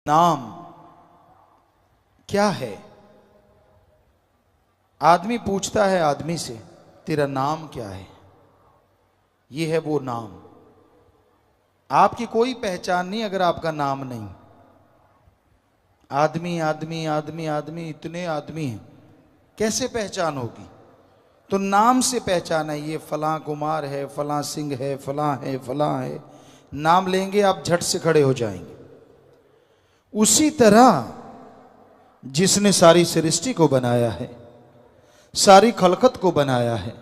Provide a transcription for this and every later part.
नाम क्या है? आदमी पूछता है आदमी से, तेरा नाम क्या है? ये है वो नाम। आपकी कोई पहचान नहीं अगर आपका नाम नहीं। आदमी आदमी आदमी आदमी, इतने आदमी हैं, कैसे पहचान होगी? तो नाम से पहचान है। ये फलां कुमार है, फलां सिंह है, फलां है, फलां है। नाम लेंगे आप झट से खड़े हो जाएंगे। उसी तरह जिसने सारी सृष्टि को बनाया है, सारी खलकत को बनाया है,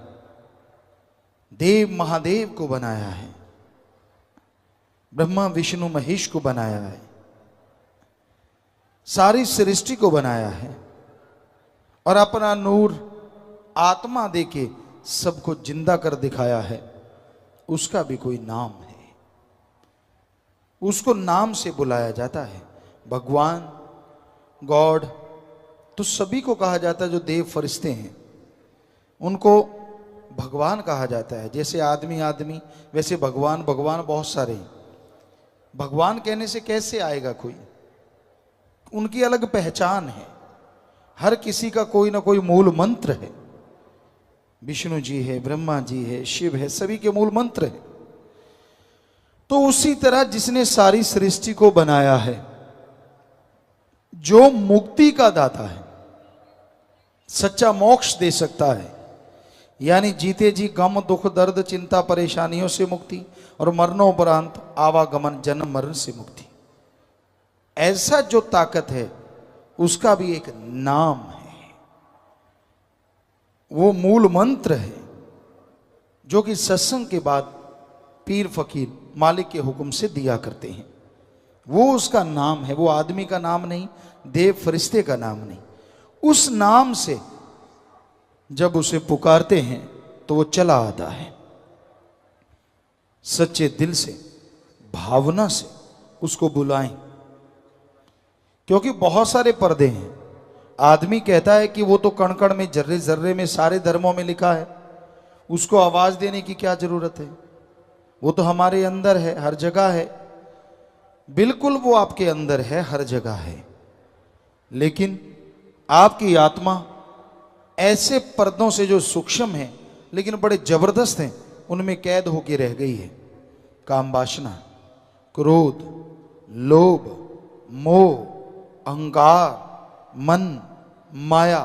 देव महादेव को बनाया है, ब्रह्मा विष्णु महेश को बनाया है, सारी सृष्टि को बनाया है और अपना नूर आत्मा देके सबको जिंदा कर दिखाया है, उसका भी कोई नाम है। उसको नाम से बुलाया जाता है। भगवान, गॉड तो सभी को कहा जाता है। जो देव फरिश्ते हैं उनको भगवान कहा जाता है। जैसे आदमी आदमी, वैसे भगवान भगवान बहुत सारे हैं। भगवान कहने से कैसे आएगा कोई? उनकी अलग पहचान है। हर किसी का कोई ना कोई मूल मंत्र है। विष्णु जी है, ब्रह्मा जी है, शिव है, सभी के मूल मंत्र है। तो उसी तरह जिसने सारी सृष्टि को बनाया है, जो मुक्ति का दाता है, सच्चा मोक्ष दे सकता है, यानी जीते जी गम दुख दर्द चिंता परेशानियों से मुक्ति और मरणोपरांत आवागमन जन्म मरण से मुक्ति, ऐसा जो ताकत है उसका भी एक नाम है। वो मूल मंत्र है जो कि सत्संग के बाद पीर फकीर मालिक के हुक्म से दिया करते हैं। वो उसका नाम है। वो आदमी का नाम नहीं, देव फरिश्ते का नाम नहीं। उस नाम से जब उसे पुकारते हैं तो वो चला आता है। सच्चे दिल से, भावना से उसको बुलाएं। क्योंकि बहुत सारे पर्दे हैं। आदमी कहता है कि वो तो कण कण में, जर्रे जर्रे में, सारे धर्मों में लिखा है, उसको आवाज देने की क्या जरूरत है? वो तो हमारे अंदर है, हर जगह है। बिल्कुल वो आपके अंदर है, हर जगह है। लेकिन आपकी आत्मा ऐसे पर्दों से जो सूक्ष्म है लेकिन बड़े जबरदस्त हैं, उनमें कैद होकर रह गई है। काम वासना, क्रोध, लोभ, मोह, अहंकार, मन, माया,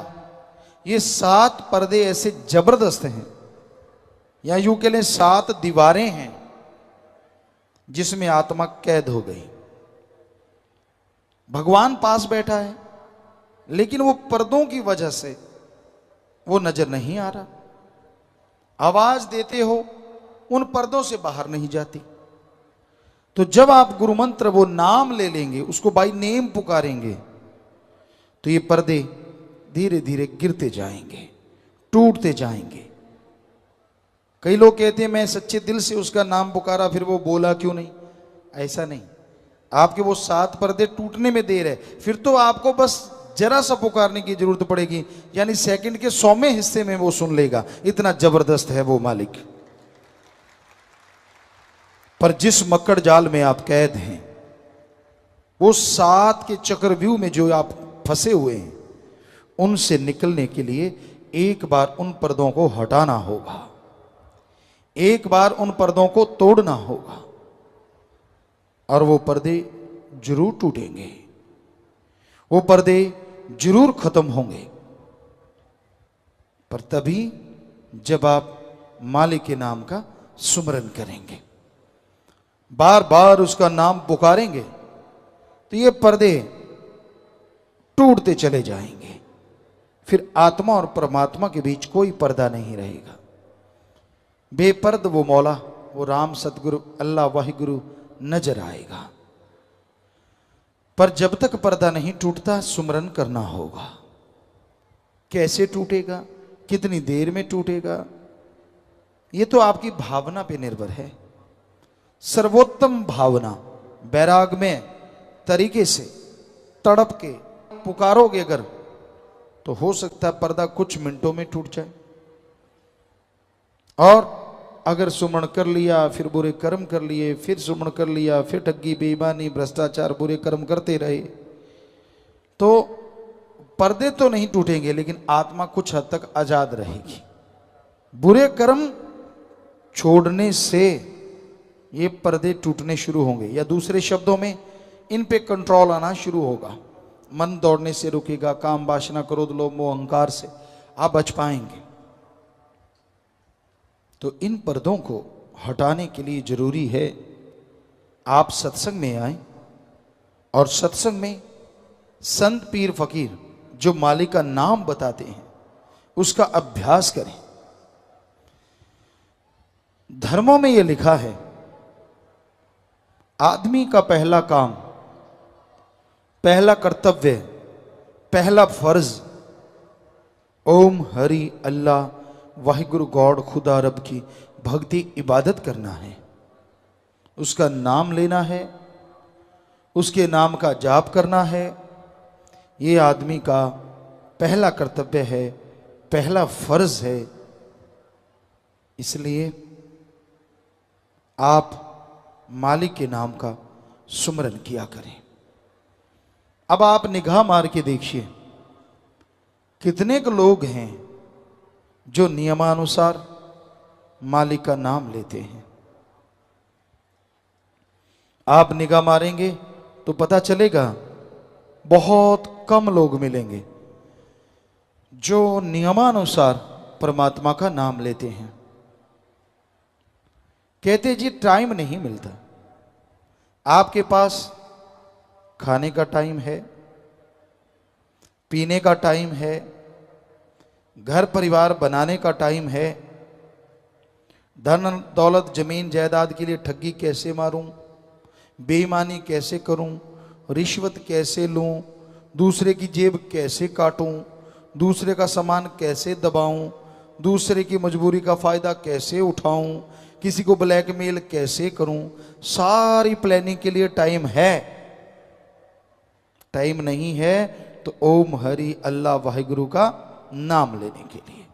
ये 7 पर्दे ऐसे जबरदस्त हैं, या यूं कह लें 7 दीवारें हैं जिसमें आत्मा कैद हो गई। भगवान पास बैठा है लेकिन वो पर्दों की वजह से वो नजर नहीं आ रहा। आवाज देते हो, उन पर्दों से बाहर नहीं जाती। तो जब आप गुरु मंत्र, वो नाम ले लेंगे, उसको बाय नेम पुकारेंगे, तो ये पर्दे धीरे धीरे गिरते जाएंगे, टूटते जाएंगे। कई लोग कहते हैं मैं सच्चे दिल से उसका नाम पुकारा, फिर वो बोला क्यों नहीं? ऐसा नहीं। आपके वो 7 पर्दे टूटने में देर है, फिर तो आपको बस जरा सा पुकारने की जरूरत पड़ेगी, यानी सेकंड के 100वें हिस्से में वो सुन लेगा। इतना जबरदस्त है वो मालिक। पर जिस मक्कड़ जाल में आप कैद हैं, वो 7 के चक्रव्यूह में जो आप फंसे हुए हैं, उनसे निकलने के लिए एक बार उन पर्दों को हटाना होगा, एक बार उन पर्दों को तोड़ना होगा, और वो पर्दे जरूर टूटेंगे, वो पर्दे जरूर खत्म होंगे। पर तभी जब आप मालिक के नाम का सुमरन करेंगे, बार बार उसका नाम पुकारेंगे, तो ये पर्दे टूटते चले जाएंगे। फिर आत्मा और परमात्मा के बीच कोई पर्दा नहीं रहेगा। बेपर्द वो मौला, वो राम, सतगुरु, अल्लाह, वाहिगुरु नजर आएगा। पर जब तक पर्दा नहीं टूटता, सुमरन करना होगा। कैसे टूटेगा, कितनी देर में टूटेगा, ये तो आपकी भावना पे निर्भर है। सर्वोत्तम भावना, बैराग में तरीके से तड़प के पुकारोगे अगर, तो हो सकता है पर्दा कुछ मिनटों में टूट जाए। और अगर सुमरण कर लिया, फिर बुरे कर्म कर लिए, फिर सुमरण कर लिया, फिर ठगी बेईमानी भ्रष्टाचार बुरे कर्म करते रहे, तो पर्दे तो नहीं टूटेंगे लेकिन आत्मा कुछ हद तक आजाद रहेगी। बुरे कर्म छोड़ने से ये पर्दे टूटने शुरू होंगे, या दूसरे शब्दों में इन पे कंट्रोल आना शुरू होगा। मन दौड़ने से रुकेगा, काम वासना क्रोध लोभ मोह अहंकार से आप बच पाएंगे। तो इन पर्दों को हटाने के लिए जरूरी है आप सत्संग में आए और सत्संग में संत पीर फकीर जो मालिक का नाम बताते हैं उसका अभ्यास करें। धर्मों में यह लिखा है, आदमी का पहला काम, पहला कर्तव्य, पहला फर्ज ओम हरि अल्लाह वाहिगुरु गॉड खुदा रब की भक्ति इबादत करना है, उसका नाम लेना है, उसके नाम का जाप करना है। ये आदमी का पहला कर्तव्य है, पहला फर्ज है। इसलिए आप मालिक के नाम का सुमरन किया करें। अब आप निगाह मार के देखिए कितने के लोग हैं जो नियमानुसार मालिक का नाम लेते हैं। आप निगाह मारेंगे तो पता चलेगा बहुत कम लोग मिलेंगे जो नियमानुसार परमात्मा का नाम लेते हैं। कहते जी टाइम नहीं मिलता। आपके पास खाने का टाइम है, पीने का टाइम है, घर परिवार बनाने का टाइम है, धन दौलत जमीन जायदाद के लिए ठगी कैसे मारूं, बेईमानी कैसे करूं, रिश्वत कैसे लूं, दूसरे की जेब कैसे काटूं, दूसरे का सामान कैसे दबाऊं, दूसरे की मजबूरी का फायदा कैसे उठाऊं, किसी को ब्लैकमेल कैसे करूं। सारी प्लानिंग के लिए टाइम है। टाइम नहीं है तो ओम हरि अल्लाह वाहिगुरु का नाम लेने के लिए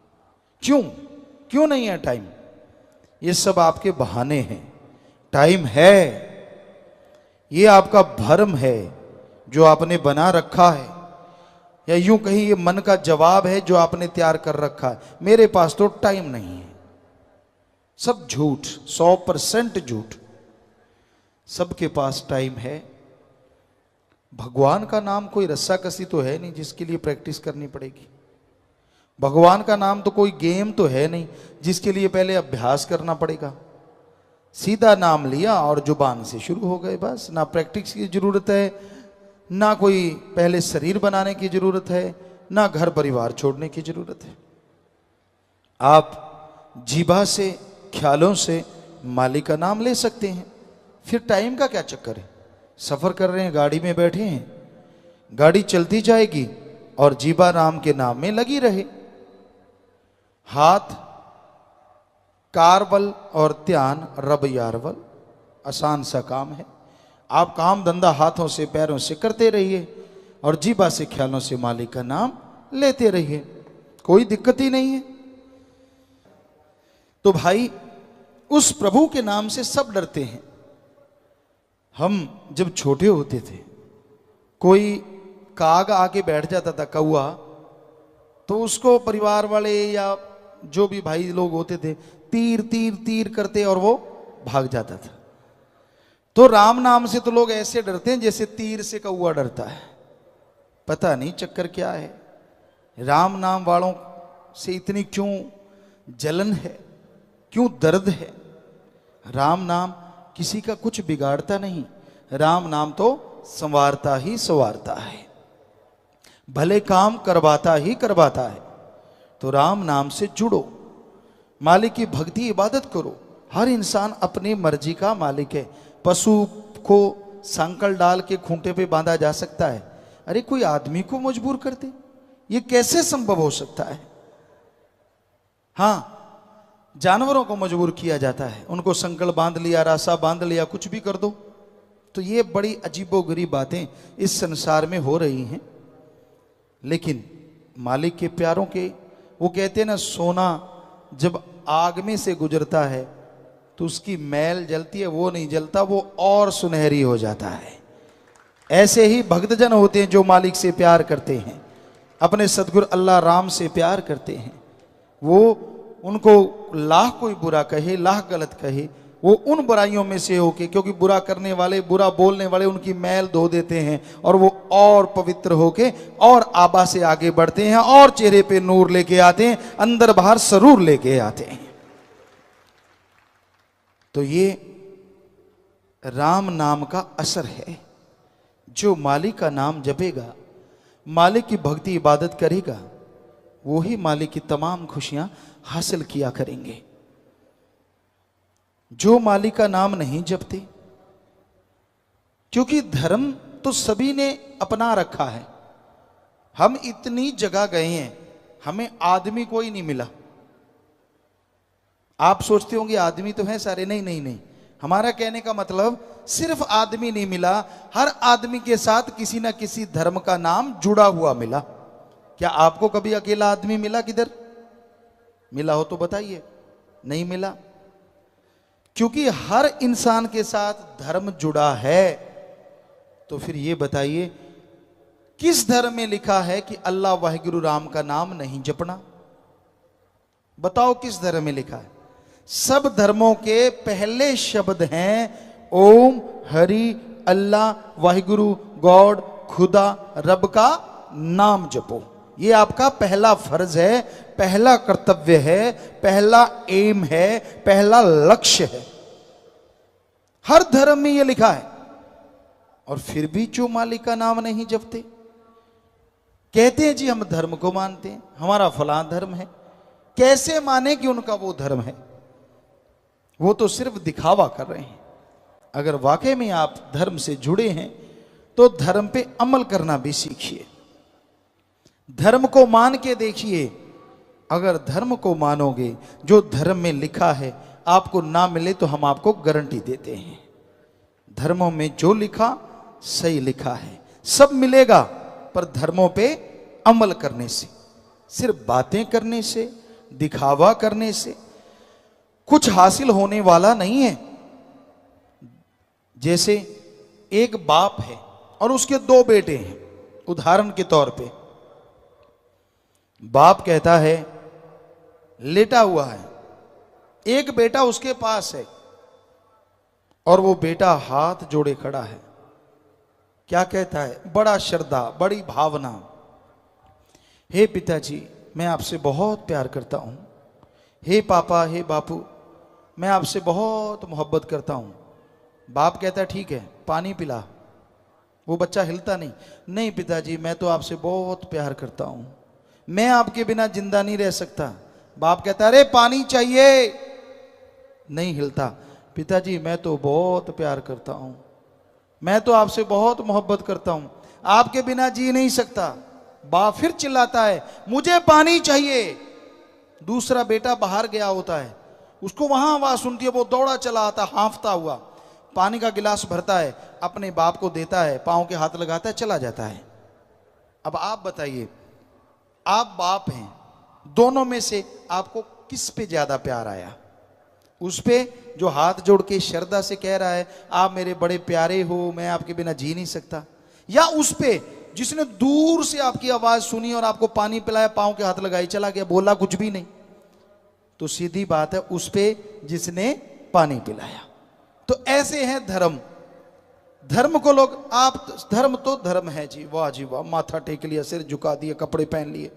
क्यों नहीं है टाइम? ये सब आपके बहाने हैं। टाइम है, ये आपका भ्रम है जो आपने बना रखा है, या यूं कहीं ये मन का जवाब है जो आपने तैयार कर रखा है। मेरे पास तो टाइम नहीं है। सब झूठ, 100% झूठ। सबके पास टाइम है। भगवान का नाम कोई रस्साकसी तो है नहीं जिसके लिए प्रैक्टिस करनी पड़ेगी। भगवान का नाम तो कोई गेम तो है नहीं जिसके लिए पहले अभ्यास करना पड़ेगा। सीधा नाम लिया और जुबान से शुरू हो गए, बस। ना प्रैक्टिस की जरूरत है, ना कोई पहले शरीर बनाने की जरूरत है, ना घर परिवार छोड़ने की जरूरत है। आप जीभा से, ख्यालों से मालिक का नाम ले सकते हैं। फिर टाइम का क्या चक्कर है? सफर कर रहे हैं, गाड़ी में बैठे हैं, गाड़ी चलती जाएगी और जीभा राम के नाम में लगी रहे। हाथ कारबल और ध्यान रब यारवल, आसान सा काम है। आप काम धंधा हाथों से पैरों से करते रहिए और जीभा से ख्यालों से मालिक का नाम लेते रहिए, कोई दिक्कत ही नहीं है। तो भाई उस प्रभु के नाम से सब डरते हैं। हम जब छोटे होते थे, कोई काग आके बैठ जाता था, कौआ, तो उसको परिवार वाले या जो भी भाई लोग होते थे तीर तीर तीर करते और वो भाग जाता था। तो राम नाम से तो लोग ऐसे डरते हैं जैसे तीर से कौआ डरता है। पता नहीं चक्कर क्या है, राम नाम वालों से इतनी क्यों जलन है, क्यों दर्द है। राम नाम किसी का कुछ बिगाड़ता नहीं, राम नाम तो संवारता ही संवारता है, भले काम करवाता ही करवाता है। तो राम नाम से जुड़ो, मालिक की भक्ति इबादत करो। हर इंसान अपनी मर्जी का मालिक है। पशु को सांकल डाल के खूंटे पे बांधा जा सकता है, अरे कोई आदमी को मजबूर कर दे, ये कैसे संभव हो सकता है? हाँ, जानवरों को मजबूर किया जाता है, उनको संकल बांध लिया, रासा बांध लिया, कुछ भी कर दो। तो ये बड़ी अजीबोगरीब बातें इस संसार में हो रही हैं। लेकिन मालिक के प्यारों के, वो कहते हैं ना, सोना जब आग में से गुजरता है तो उसकी मैल जलती है, वो नहीं जलता, वो और सुनहरी हो जाता है। ऐसे ही भक्तजन होते हैं जो मालिक से प्यार करते हैं, अपने सदगुरु अल्लाह राम से प्यार करते हैं। वो उनको लाख कोई बुरा कहे, लाख गलत कहे, वो उन बुराइयों में से होके, क्योंकि बुरा करने वाले, बुरा बोलने वाले उनकी मैल धो देते हैं और वो और पवित्र होके और आबा से आगे बढ़ते हैं और चेहरे पे नूर लेके आते हैं, अंदर बाहर सरूर लेके आते हैं। तो ये राम नाम का असर है। जो मालिक का नाम जपेगा, मालिक की भक्ति इबादत करेगा, वो ही मालिक की तमाम खुशियां हासिल किया करेंगे। जो मालिक का नाम नहीं जपते, क्योंकि धर्म तो सभी ने अपना रखा है। हम इतनी जगह गए हैं, हमें आदमी कोई नहीं मिला। आप सोचते होंगे आदमी तो हैं सारे, नहीं नहीं नहीं, हमारा कहने का मतलब सिर्फ आदमी नहीं मिला, हर आदमी के साथ किसी ना किसी धर्म का नाम जुड़ा हुआ मिला। क्या आपको कभी अकेला आदमी मिला? किधर मिला हो तो बताइए। नहीं मिला, क्योंकि हर इंसान के साथ धर्म जुड़ा है। तो फिर ये बताइए, किस धर्म में लिखा है कि अल्लाह वाहिगुरु राम का नाम नहीं जपना? बताओ किस धर्म में लिखा है? सब धर्मों के पहले शब्द हैं ओम, हरि, अल्लाह, वाहिगुरु, गॉड, खुदा, रब का नाम जपो। ये आपका पहला फर्ज है, पहला कर्तव्य है, पहला एम है, पहला लक्ष्य है। हर धर्म में ये लिखा है। और फिर भी जो मालिक का नाम नहीं जपते, कहते हैं जी हम धर्म को मानते हैं, हमारा फलां धर्म है। कैसे माने कि उनका वो धर्म है? वो तो सिर्फ दिखावा कर रहे हैं। अगर वाकई में आप धर्म से जुड़े हैं तो धर्म पे अमल करना भी सीखिए, धर्म को मान के देखिए। अगर धर्म को मानोगे, जो धर्म में लिखा है आपको ना मिले तो हम आपको गारंटी देते हैं, धर्मों में जो लिखा सही लिखा है, सब मिलेगा। पर धर्मों पे अमल करने से, सिर्फ बातें करने से, दिखावा करने से कुछ हासिल होने वाला नहीं है। जैसे एक बाप है और उसके दो बेटे हैं। उदाहरण के तौर पे बाप कहता है, लेटा हुआ है, एक बेटा उसके पास है और वो बेटा हाथ जोड़े खड़ा है। क्या कहता है? बड़ा श्रद्धा, बड़ी भावना, हे पिताजी मैं आपसे बहुत प्यार करता हूं, हे पापा, हे बापू मैं आपसे बहुत मोहब्बत करता हूं। बाप कहता है ठीक है पानी पिला। वो बच्चा हिलता नहीं, नहीं पिताजी मैं तो आपसे बहुत प्यार करता हूं, मैं आपके बिना जिंदा नहीं रह सकता। बाप कहता है अरे पानी चाहिए, नहीं हिलता। पिताजी मैं तो बहुत प्यार करता हूं, मैं तो आपसे बहुत मोहब्बत करता हूं, आपके बिना जी नहीं सकता। बाप फिर चिल्लाता है मुझे पानी चाहिए। दूसरा बेटा बाहर गया होता है, उसको वहां आवाज सुनती है, वो दौड़ा चला आता हांफता हुआ, पानी का गिलास भरता है, अपने बाप को देता है, पांव के हाथ लगाता है, चला जाता है। अब आप बताइए, आप बाप हैं, दोनों में से आपको किस पे ज्यादा प्यार आया? उस पे जो हाथ जोड़ के श्रद्धा से कह रहा है आप मेरे बड़े प्यारे हो, मैं आपके बिना जी नहीं सकता, या उस पे जिसने दूर से आपकी आवाज सुनी और आपको पानी पिलाया, पांव के हाथ लगाई, चला गया, बोला कुछ भी नहीं? तो सीधी बात है उस पे जिसने पानी पिलाया। तो ऐसे हैं धर्म। धर्म को लोग, आप धर्म तो धर्म है जी, वाह जी वाह, माथा टेक लिया, सिर झुका दिया, कपड़े पहन लिए।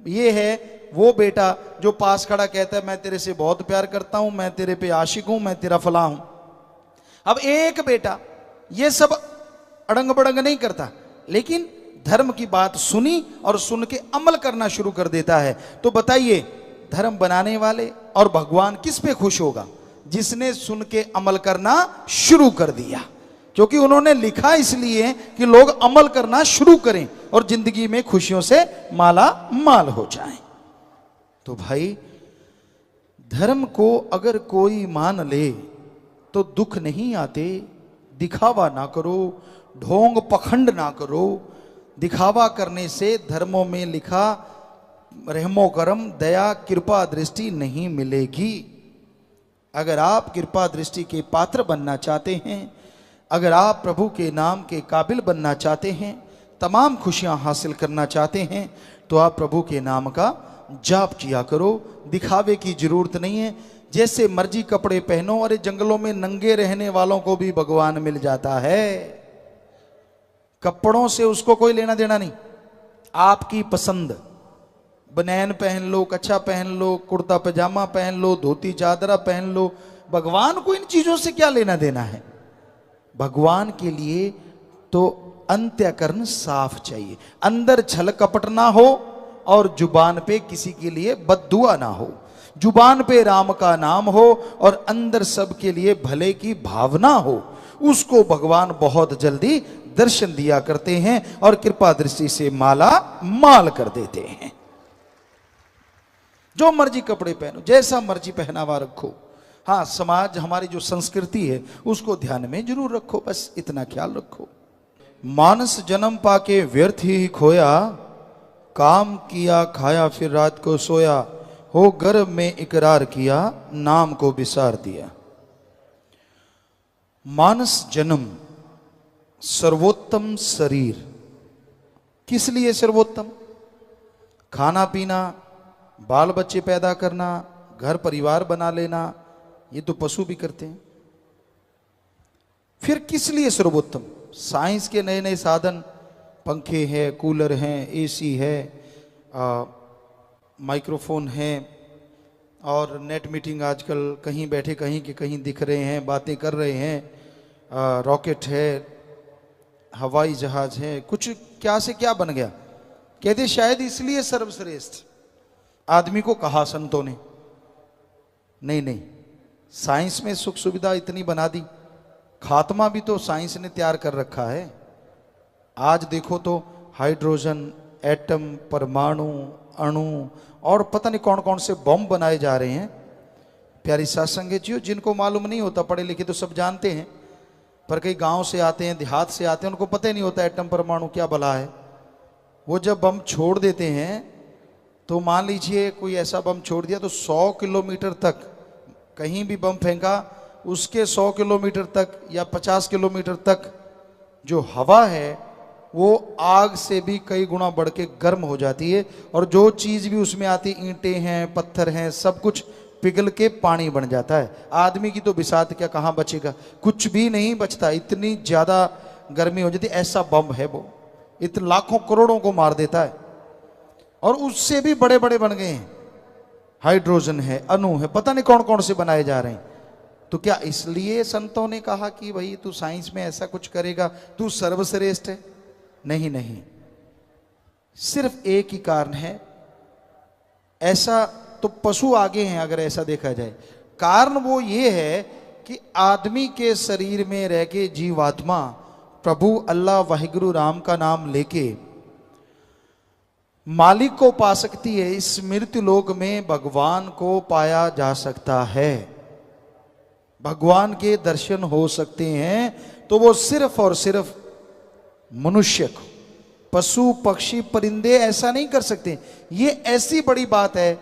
ये है वो बेटा जो पास खड़ा कहता है मैं तेरे से बहुत प्यार करता हूं, मैं तेरे पे आशिक हूं, मैं तेरा फला हूं। अब एक बेटा ये सब अड़ंग बड़ंग नहीं करता, लेकिन धर्म की बात सुनी और सुन के अमल करना शुरू कर देता है। तो बताइए धर्म बनाने वाले और भगवान किस पे खुश होगा? जिसने सुन के अमल करना शुरू कर दिया, क्योंकि उन्होंने लिखा इसलिए कि लोग अमल करना शुरू करें और जिंदगी में खुशियों से माला माल हो जाएं। तो भाई धर्म को अगर कोई मान ले तो दुख नहीं आते। दिखावा ना करो, ढोंग पखंड ना करो। दिखावा करने से धर्मों में लिखा रहमो करम, दया, कृपा, दृष्टि नहीं मिलेगी। अगर आप कृपा दृष्टि के पात्र बनना चाहते हैं, अगर आप प्रभु के नाम के काबिल बनना चाहते हैं, तमाम खुशियां हासिल करना चाहते हैं, तो आप प्रभु के नाम का जाप किया करो। दिखावे की जरूरत नहीं है। जैसे मर्जी कपड़े पहनो, अरे जंगलों में नंगे रहने वालों को भी भगवान मिल जाता है। कपड़ों से उसको कोई लेना देना नहीं। आपकी पसंद, बनैन पहन लो, कच्छा पहन लो, कुर्ता पजामा पहन लो, धोती चादरा पहन लो, भगवान को इन चीजों से क्या लेना देना है। भगवान के लिए तो अंत्यकरण साफ चाहिए, अंदर छल कपट ना हो और जुबान पे किसी के लिए बद्दुआ ना हो। जुबान पे राम का नाम हो और अंदर सबके लिए भले की भावना हो। उसको भगवान बहुत जल्दी दर्शन दिया करते हैं और कृपा दृष्टि से माला माल कर देते हैं। जो मर्जी कपड़े पहनो, जैसा मर्जी पहनावा रखो, हाँ समाज हमारी जो संस्कृति है उसको ध्यान में जरूर रखो, बस इतना ख्याल रखो। मानस जन्म पाके व्यर्थ ही खोया, काम किया खाया फिर रात को सोया, हो गर्भ में इकरार किया नाम को बिसार दिया। मानस जन्म, सर्वोत्तम शरीर। किस लिए सर्वोत्तम? खाना पीना, बाल बच्चे पैदा करना, घर परिवार बना लेना, ये तो पशु भी करते हैं। फिर किस लिए सर्वोत्तम? साइंस के नए नए साधन, पंखे हैं, कूलर हैं, एसी है, माइक्रोफोन है, और नेट मीटिंग आजकल कहीं बैठे कहीं के कहीं दिख रहे हैं, बातें कर रहे हैं, रॉकेट है, हवाई जहाज है, कुछ क्या से क्या बन गया। कहते शायद इसलिए सर्वश्रेष्ठ आदमी को कहा संतों ने। नहीं नहीं, साइंस में सुख सुविधा इतनी बना दी, खात्मा भी तो साइंस ने तैयार कर रखा है। आज देखो तो हाइड्रोजन, एटम, परमाणु, अणु और पता नहीं कौन कौन से बम बनाए जा रहे हैं। प्यारी सासंग जी, जिनको मालूम नहीं होता, पढ़े लिखे तो सब जानते हैं, पर कई गांव से आते हैं, देहात से आते हैं, उनको पता ही नहीं होता एटम परमाणु क्या भला है। वो जब बम छोड़ देते हैं तो मान लीजिए कोई ऐसा बम छोड़ दिया तो 100 किलोमीटर तक, कहीं भी बम फेंका उसके 100 किलोमीटर तक या 50 किलोमीटर तक जो हवा है वो आग से भी कई गुना बढ़ के गर्म हो जाती है, और जो चीज भी उसमें आती, ईंटें हैं, पत्थर हैं, सब कुछ पिघल के पानी बन जाता है। आदमी की तो बिसात क्या, कहाँ बचेगा? कुछ भी नहीं बचता, इतनी ज्यादा गर्मी हो जाती। ऐसा बम है वो, इतने लाखों करोड़ों को मार देता है, और उससे भी बड़े बड़े बन गए हैं। हाइड्रोजन है, अणु है, पता नहीं कौन कौन से बनाए जा रहे हैं। तो क्या इसलिए संतों ने कहा कि भाई तू साइंस में ऐसा कुछ करेगा, तू सर्वश्रेष्ठ है? नहीं नहीं, सिर्फ एक ही कारण है। ऐसा तो पशु आगे हैं अगर ऐसा देखा जाए। कारण वो ये है कि आदमी के शरीर में रह के जीवात्मा प्रभु अल्लाह वाहिगुरु राम का नाम लेके मालिक को पा सकती है। इस मृत्यु लोक में भगवान को पाया जा सकता है, भगवान के दर्शन हो सकते हैं, तो वो सिर्फ और सिर्फ मनुष्य को, पशु पक्षी परिंदे ऐसा नहीं कर सकते। ये ऐसी बड़ी बात है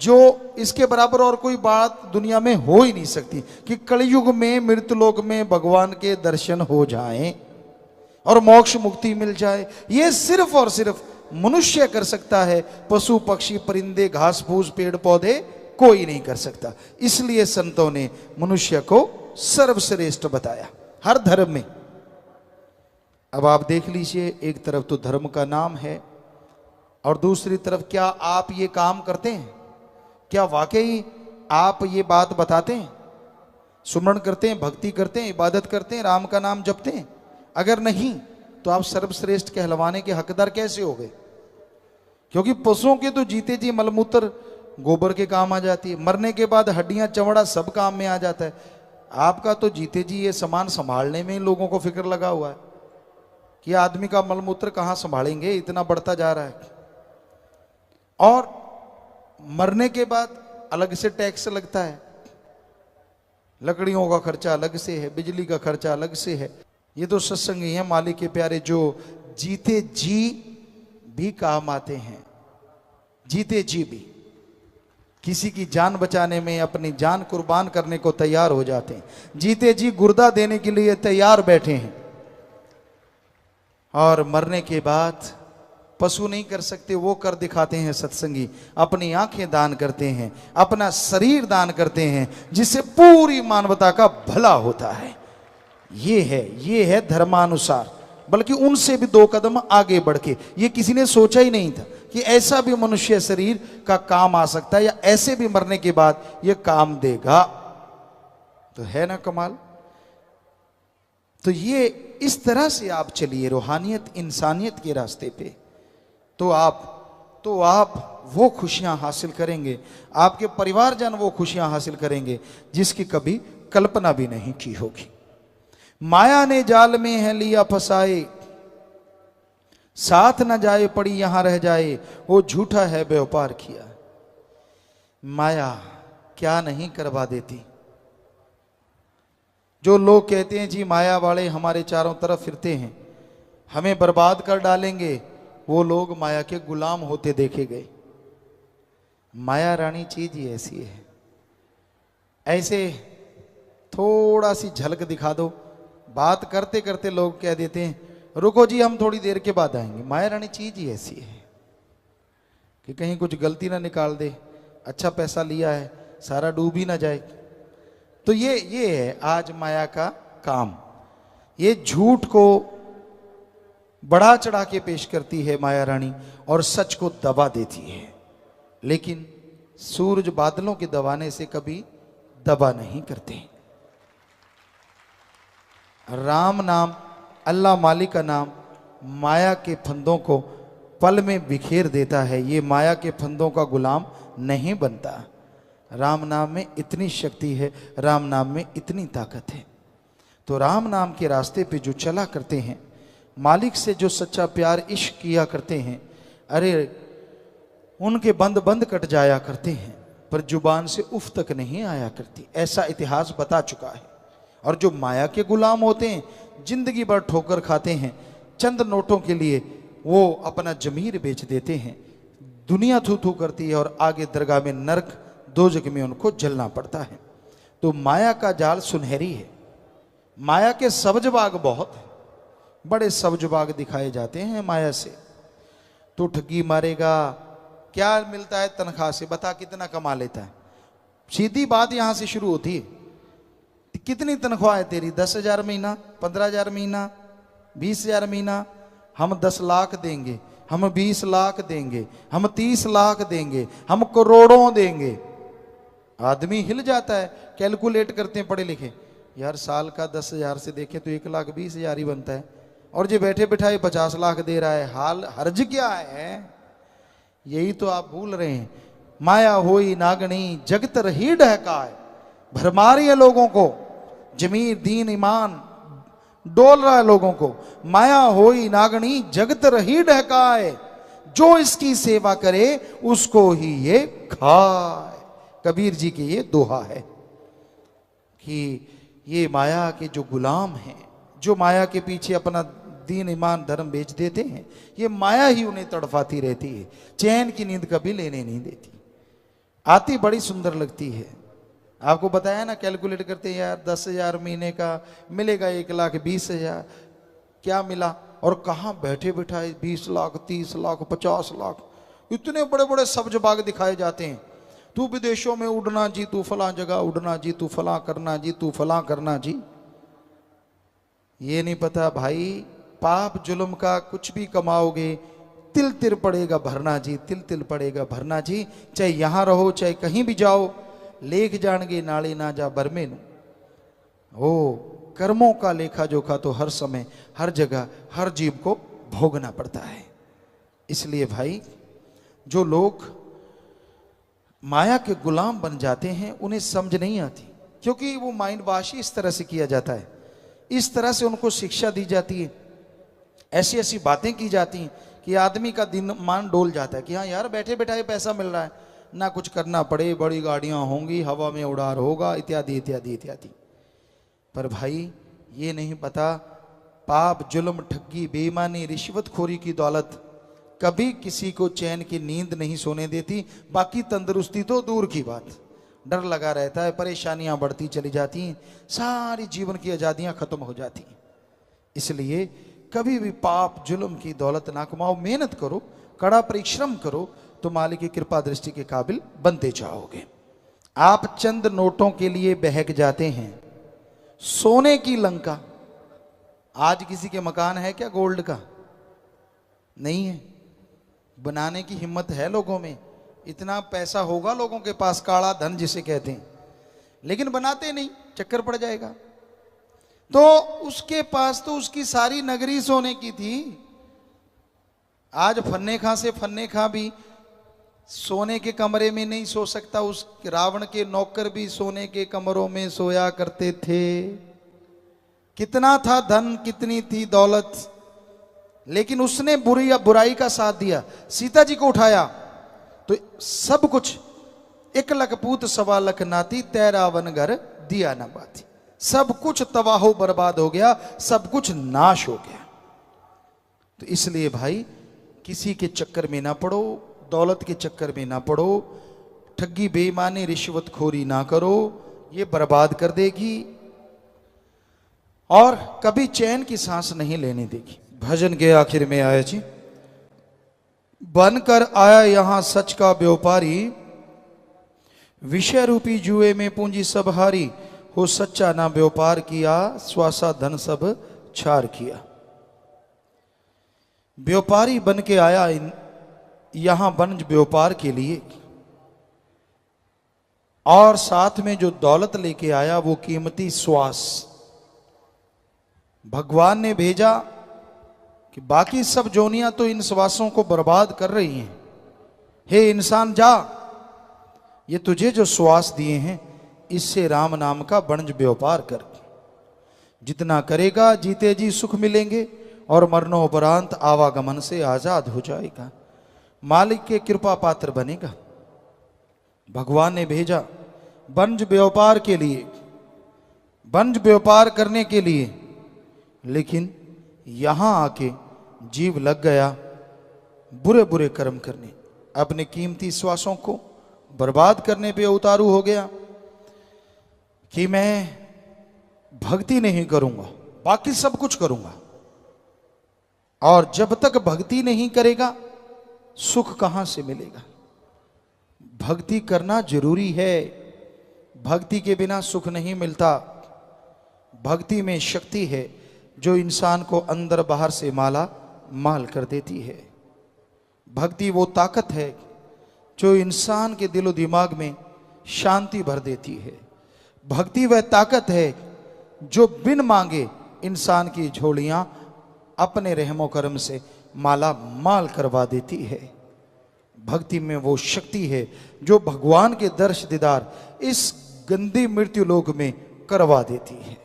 जो इसके बराबर और कोई बात दुनिया में हो ही नहीं सकती कि कलयुग में मृत्युलोक में भगवान के दर्शन हो जाएं और मोक्ष मुक्ति मिल जाए। ये सिर्फ और सिर्फ मनुष्य कर सकता है, पशु पक्षी परिंदे घास फूस पेड़ पौधे कोई नहीं कर सकता। इसलिए संतों ने मनुष्य को सर्वश्रेष्ठ बताया हर धर्म में। अब आप देख लीजिए, एक तरफ तो धर्म का नाम है और दूसरी तरफ क्या आप ये काम करते हैं? क्या वाकई आप ये बात बताते हैं? सुमरण करते हैं, भक्ति करते हैं, इबादत करते हैं, राम का नाम जपते हैं? अगर नहीं तो आप सर्वश्रेष्ठ कहलवाने के हकदार कैसे हो गए? क्योंकि पशुओं के तो जीते जी मलमूत्र गोबर के काम आ जाती है, मरने के बाद हड्डियां चमड़ा सब काम में आ जाता है। आपका तो जीते जी ये सामान संभालने में लोगों को फिक्र लगा हुआ है कि आदमी का मलमूत्र कहाँ संभालेंगे, इतना बढ़ता जा रहा है। और मरने के बाद अलग से टैक्स लगता है, लकड़ियों का खर्चा अलग से है, बिजली का खर्चा अलग से है। ये तो सत्संग ही है मालिक के प्यारे, जो जीते जी भी काम आते हैं, जीते जी भी। किसी की जान बचाने में अपनी जान कुर्बान करने को तैयार हो जाते हैं, जीते जी गुर्दा देने के लिए तैयार बैठे हैं, और मरने के बाद पशु नहीं कर सकते वो कर दिखाते हैं सत्संगी। अपनी आंखें दान करते हैं, अपना शरीर दान करते हैं, जिससे पूरी मानवता का भला होता है। ये है धर्मानुसार, बल्कि उनसे भी 2 कदम आगे बढ़ के। ये किसी ने सोचा ही नहीं था कि ऐसा भी मनुष्य शरीर का काम आ सकता है, या ऐसे भी मरने के बाद ये काम देगा। तो है ना कमाल। तो ये इस तरह से आप चलिए रूहानियत इंसानियत के रास्ते पे, तो आप वो खुशियां हासिल करेंगे, आपके परिवारजन वो खुशियां हासिल करेंगे जिसकी कभी कल्पना भी नहीं की होगी। माया ने जाल में है लिया फसाए, साथ न जाए पड़ी यहां रह जाए, वो झूठा है व्यापार किया। माया क्या नहीं करवा देती। जो लोग कहते हैं जी माया वाले हमारे चारों तरफ फिरते हैं, हमें बर्बाद कर डालेंगे, वो लोग माया के गुलाम होते देखे गए। माया रानी चीज ही ऐसी है। ऐसे थोड़ा सी झलक दिखा दो, बात करते करते लोग कह देते हैं रुको जी हम थोड़ी देर के बाद आएंगे। माया रानी चीज ही ऐसी है कि कहीं कुछ गलती ना निकाल दे, अच्छा पैसा लिया है सारा डूब ही ना जाए। तो ये है आज माया का काम। ये झूठ को बढ़ा चढ़ा के पेश करती है माया रानी, और सच को दबा देती है। लेकिन सूरज बादलों के दबाने से कभी दबा नहीं करते। राम नाम, अल्लाह मालिक का नाम माया के फंदों को पल में बिखेर देता है। ये माया के फंदों का गुलाम नहीं बनता। राम नाम में इतनी शक्ति है, राम नाम में इतनी ताकत है। तो राम नाम के रास्ते पे जो चला करते हैं, मालिक से जो सच्चा प्यार इश्क किया करते हैं, अरे उनके बंद बंद कट जाया करते हैं, पर जुबान से उफ तक नहीं आया करती। ऐसा इतिहास बता चुका है। और जो माया के गुलाम होते हैं, जिंदगी भर ठोकर खाते हैं, चंद नोटों के लिए वो अपना जमीर बेच देते हैं। दुनिया थू थू करती है और आगे दरगाह में नरक दोजख में उनको जलना पड़ता है। तो माया का जाल सुनहरी है। माया के सब्ज बाग बहुत है, बड़े सब्ज बाग दिखाए जाते हैं माया से। तो ठगी मारेगा, क्या मिलता है तनख्वाह से, बता कितना कमा लेता है। सीधी बात यहां से शुरू होती है, कितनी तनख्वाह है तेरी? 10,000 महीना, 15,000 महीना, 20,000 महीना। हम 10 लाख देंगे, हम 20 लाख देंगे, हम 30 लाख देंगे, हम करोड़ों देंगे। आदमी हिल जाता है। कैलकुलेट करते हैं पढ़े लिखे, यार साल का 10,000 से देखें तो 1,20,000 ही बनता है, और जो बैठे बैठाए 50 लाख दे रहा है। हाल हर्ज क्या है? यही तो आप भूल रहे हैं। माया होई नागणी जगत रही डहकाए, भरमारी है लोगों को, जमीर दीन ईमान डोल रहा है लोगों को। माया होई नागणी जगत रही डहकाए, जो इसकी सेवा करे उसको ही ये खाए। कबीर जी के ये दोहा है कि ये माया के जो गुलाम हैं, जो माया के पीछे अपना दीन ईमान धर्म बेच देते हैं, ये माया ही उन्हें तड़फाती रहती है, चैन की नींद कभी लेने नहीं देती। आती बड़ी सुंदर लगती है। आपको बताया ना, कैलकुलेट करते हैं यार 10,000 महीने का मिलेगा 1,20,000, क्या मिला? और कहाँ बैठे बैठाए 20 लाख, 30 लाख, 50 लाख, इतने बड़े बड़े सब्ज बाग दिखाए जाते हैं। तू विदेशों में उड़ना जी, तू फलां जगह उड़ना जी, तू फलां करना जी, तू फलां करना जी। ये नहीं पता भाई, पाप जुल्म का कुछ भी कमाओगे, तिल तिल पड़ेगा भरना जी, तिल तिल पड़ेगा भरना जी। चाहे यहां रहो चाहे कहीं भी जाओ, लेख जाणगे नाले ना जा बरमे नु। ओ कर्मों का लेखा जोखा तो हर समय हर जगह हर जीव को भोगना पड़ता है। इसलिए भाई, जो लोग माया के गुलाम बन जाते हैं उन्हें समझ नहीं आती, क्योंकि वो माइंड वॉश इस तरह से किया जाता है, इस तरह से उनको शिक्षा दी जाती है, ऐसी ऐसी बातें की जाती हैं कि आदमी का दिन मान डोल जाता है कि हाँ यार बैठे बैठाए पैसा मिल रहा है, ना कुछ करना पड़े, बड़ी गाड़ियां होंगी, हवा में उड़ार होगा, इत्यादि इत्यादि इत्यादि। पर भाई ये नहीं पता, पाप जुल्म ठगी बेईमानी रिश्वतखोरी की दौलत कभी किसी को चैन की नींद नहीं सोने देती। बाकी तंदुरुस्ती तो दूर की बात, डर लगा रहता है, परेशानियां बढ़ती चली जाती हैं, सारी जीवन की आजादियां खत्म हो जाती हैं। इसलिए कभी भी पाप जुल्म की दौलत ना कमाओ, मेहनत करो, कड़ा परिश्रम करो, तो मालिक की कृपा दृष्टि के काबिल बनते जाओगे। आप चंद नोटों के लिए बहक जाते हैं, सोने की लंका। आज किसी के मकान है क्या गोल्ड का? नहीं है। बनाने की हिम्मत है लोगों में, इतना पैसा होगा लोगों के पास, काला धन जिसे कहते हैं, लेकिन बनाते नहीं, चक्कर पड़ जाएगा। तो उसके पास तो उसकी सारी नगरी सोने की थी। आज फन्ने खां से फन्ने खां भी सोने के कमरे में नहीं सो सकता, उस रावण के नौकर भी सोने के कमरों में सोया करते थे। कितना था धन, कितनी थी दौलत, लेकिन उसने बुराई का साथ दिया। सीता जी को उठाया तो सब कुछ, 1 लख पूत 1.25 लाख नाती, 13 वन घर दिया न बाती। सब कुछ तबाहो बर्बाद हो गया, सब कुछ नाश हो गया। तो इसलिए भाई किसी के चक्कर में ना पड़ो, दौलत के चक्कर में ना पड़ो, ठगी बेईमानी रिश्वतखोरी ना करो, ये बर्बाद कर देगी और कभी चैन की सांस नहीं लेने देगी। भजन के आखिर में आया जी, बनकर आया यहां सच का व्यापारी, विषय रूपी जुए में पूंजी सब हारी, हो सच्चा ना व्यापार किया, स्वासा धन सब छार किया। व्यापारी बन के आया यहां वनज व्यापार के लिए, और साथ में जो दौलत लेके आया वो कीमती श्वास। भगवान ने भेजा कि बाकी सब जोनियां तो इन श्वासों को बर्बाद कर रही हैं, हे इंसान जा, ये तुझे जो श्वास दिए हैं इससे राम नाम का वणज व्यापार कर। जितना करेगा जीते जी सुख मिलेंगे और मरणोपरांत आवागमन से आजाद हो जाएगा, मालिक के कृपा पात्र बनेगा। भगवान ने भेजा वणज व्यापार के लिए, वणज व्यापार करने के लिए, लेकिन यहां आके जीव लग गया बुरे बुरे कर्म करने, अपने कीमती श्वासों को बर्बाद करने पे उतारू हो गया कि मैं भक्ति नहीं करूंगा, बाकी सब कुछ करूंगा। और जब तक भक्ति नहीं करेगा सुख कहां से मिलेगा? भक्ति करना जरूरी है, भक्ति के बिना सुख नहीं मिलता। भक्ति में शक्ति है जो इंसान को अंदर बाहर से माला माल कर देती है। भक्ति वो ताकत है जो इंसान के दिलो दिमाग में शांति भर देती है। भक्ति वह ताकत है जो बिन मांगे इंसान की झोलियां अपने रहमो कर्म से माला माल करवा देती है। भक्ति में वो शक्ति है जो भगवान के दर्श दीदार इस गंदी मृत्यु लोक में करवा देती है।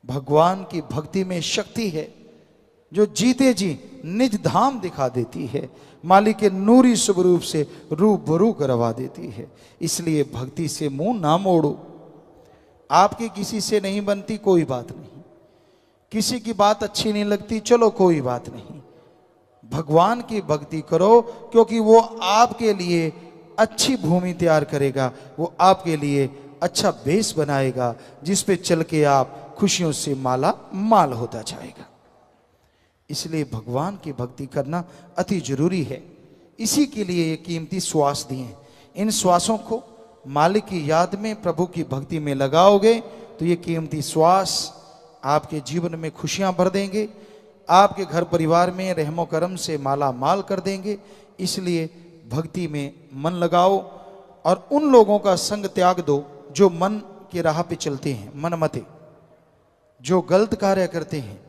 भगवान की भक्ति में शक्ति है जो जीते जी निज धाम दिखा देती है, मालिक के नूरी स्वरूप से रूबरू करवा देती है। इसलिए भक्ति से मुंह ना मोड़ो। आपकी किसी से नहीं बनती, कोई बात नहीं, किसी की बात अच्छी नहीं लगती, चलो कोई बात नहीं, भगवान की भक्ति करो, क्योंकि वो आपके लिए अच्छी भूमि तैयार करेगा, वो आपके लिए अच्छा बेस बनाएगा जिस पे चल के आप खुशियों से माला माल होता जाएगा। इसलिए भगवान की भक्ति करना अति जरूरी है। इसी के लिए ये कीमती श्वास दिए। इन श्वासों को मालिक की याद में, प्रभु की भक्ति में लगाओगे तो ये कीमती श्वास आपके जीवन में खुशियां भर देंगे, आपके घर परिवार में रहमो करम से माला माल कर देंगे। इसलिए भक्ति में मन लगाओ और उन लोगों का संग त्याग दो जो मन की राह पे चलते हैं, मन मते, जो गलत कार्य करते हैं,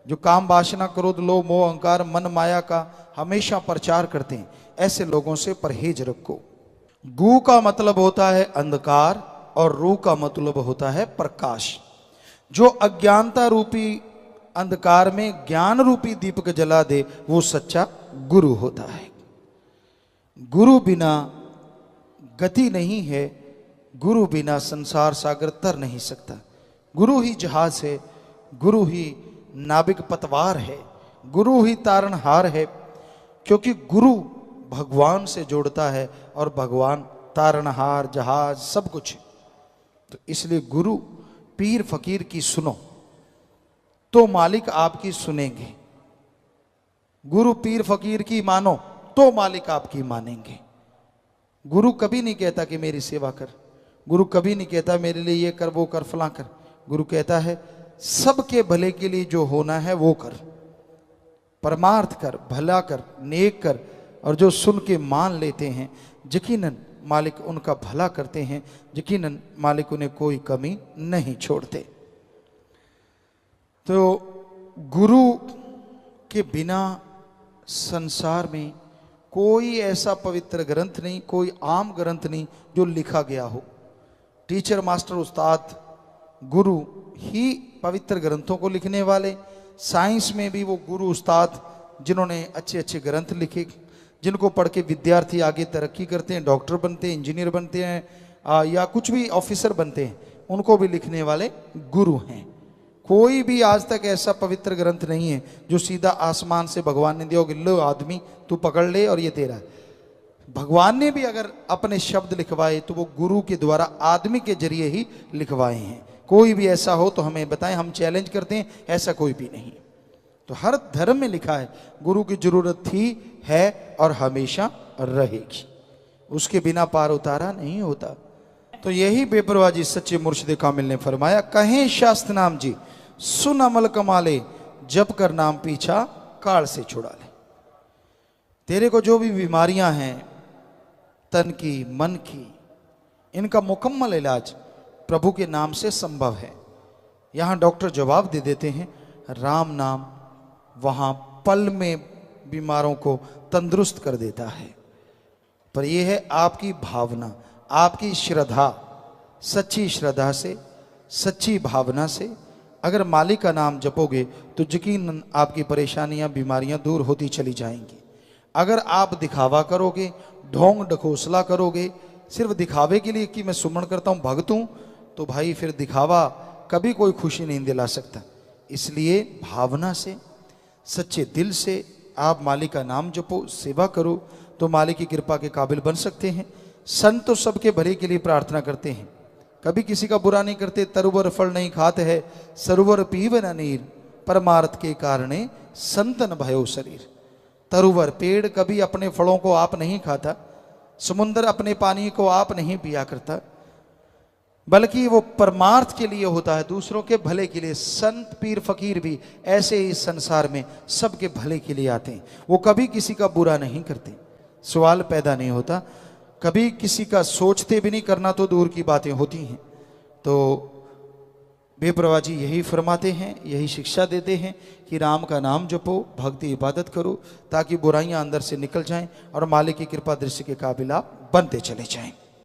जो काम वासना क्रोध लोभ मोह अहंकार मन माया का हमेशा प्रचार करते हैं, ऐसे लोगों से परहेज रखो। गु का मतलब होता है अंधकार और रू का मतलब होता है प्रकाश। जो अज्ञानता रूपी अंधकार में ज्ञान रूपी दीपक जला दे वो सच्चा गुरु होता है। गुरु बिना गति नहीं है, गुरु बिना संसार सागर तर नहीं सकता। गुरु ही जहाज है, गुरु ही नाविक पतवार है, गुरु ही तारणहार है, क्योंकि गुरु भगवान से जोड़ता है और भगवान तारणहार, जहाज, सब कुछ है। तो इसलिए गुरु पीर फकीर की सुनो तो मालिक आपकी सुनेंगे, गुरु पीर फकीर की मानो तो मालिक आपकी मानेंगे। गुरु कभी नहीं कहता कि मेरी सेवा कर, गुरु कभी नहीं कहता मेरे लिए ये कर वो कर फलां कर। गुरु कहता है सबके भले के लिए जो होना है वो कर, परमार्थ कर, भला कर, नेक कर। और जो सुन के मान लेते हैं यकीनन मालिक उनका भला करते हैं, यकीनन मालिक उन्हें कोई कमी नहीं छोड़ते। तो गुरु के बिना संसार में कोई ऐसा पवित्र ग्रंथ नहीं, कोई आम ग्रंथ नहीं जो लिखा गया हो। टीचर, मास्टर, उस्ताद, गुरु ही पवित्र ग्रंथों को लिखने वाले। साइंस में भी वो गुरु उस्ताद जिन्होंने अच्छे अच्छे ग्रंथ लिखे, जिनको पढ़ के विद्यार्थी आगे तरक्की करते हैं, डॉक्टर बनते हैं, इंजीनियर बनते हैं या कुछ भी ऑफिसर बनते हैं, उनको भी लिखने वाले गुरु हैं। कोई भी आज तक ऐसा पवित्र ग्रंथ नहीं है जो सीधा आसमान से भगवान ने दिया, लो आदमी तू पकड़ ले और ये तेरा। भगवान ने भी अगर अपने शब्द लिखवाए तो वो गुरु के द्वारा आदमी के जरिए ही लिखवाए हैं। कोई भी ऐसा हो तो हमें बताएं, हम चैलेंज करते हैं, ऐसा कोई भी नहीं। तो हर धर्म में लिखा है गुरु की जरूरत थी, है और हमेशा रहेगी, उसके बिना पार उतारा नहीं होता। तो यही बेपरवाह सच्चे मुर्शिद कामिल ने फरमाया, कहें शास्त्र नाम जी सुन अमल कमाले, जब कर नाम पीछा काल से छुड़ा ले। तेरे को जो भी बीमारियां हैं तन की, मन की, इनका मुकम्मल इलाज प्रभु के नाम से संभव है। यहां डॉक्टर जवाब दे देते हैं राम नाम वहां पल में बीमारों को तंदुरुस्त कर देता है। पर यह है आपकी भावना, आपकी श्रद्धा। सच्ची श्रद्धा से, सच्ची भावना से अगर मालिक का नाम जपोगे तो यकीनन आपकी परेशानियां, बीमारियां दूर होती चली जाएंगी। अगर आप दिखावा करोगे, ढोंग ढकोसला करोगे, सिर्फ दिखावे के लिए कि मैं सुमन करता हूं, भक्त हूं, तो भाई फिर दिखावा कभी कोई खुशी नहीं दिला सकता। इसलिए भावना से, सच्चे दिल से आप मालिक का नाम जपो, सेवा करो तो मालिक की कृपा के काबिल बन सकते हैं। संत तो सबके भले के लिए प्रार्थना करते हैं, कभी किसी का बुरा नहीं करते। तरुवर फल नहीं खाते है, सरोवर पीवन नीर, परमार्थ के कारणे संतन भयो शरीर। तरुवर पेड़ कभी अपने फलों को आप नहीं खाता, समुद्र अपने पानी को आप नहीं पिया करता, बल्कि वो परमार्थ के लिए होता है, दूसरों के भले के लिए। संत पीर फकीर भी ऐसे ही संसार में सबके भले के लिए आते हैं, वो कभी किसी का बुरा नहीं करते। सवाल पैदा नहीं होता, कभी किसी का सोचते भी नहीं, करना तो दूर की बातें होती हैं। तो बेपरवाह जी यही फरमाते हैं, यही शिक्षा देते हैं कि राम का नाम जपो, भक्ति इबादत करो, ताकि बुराइयां अंदर से निकल जाएं और मालिक की कृपा दृश्य के काबिल आप बनते चले जाएं।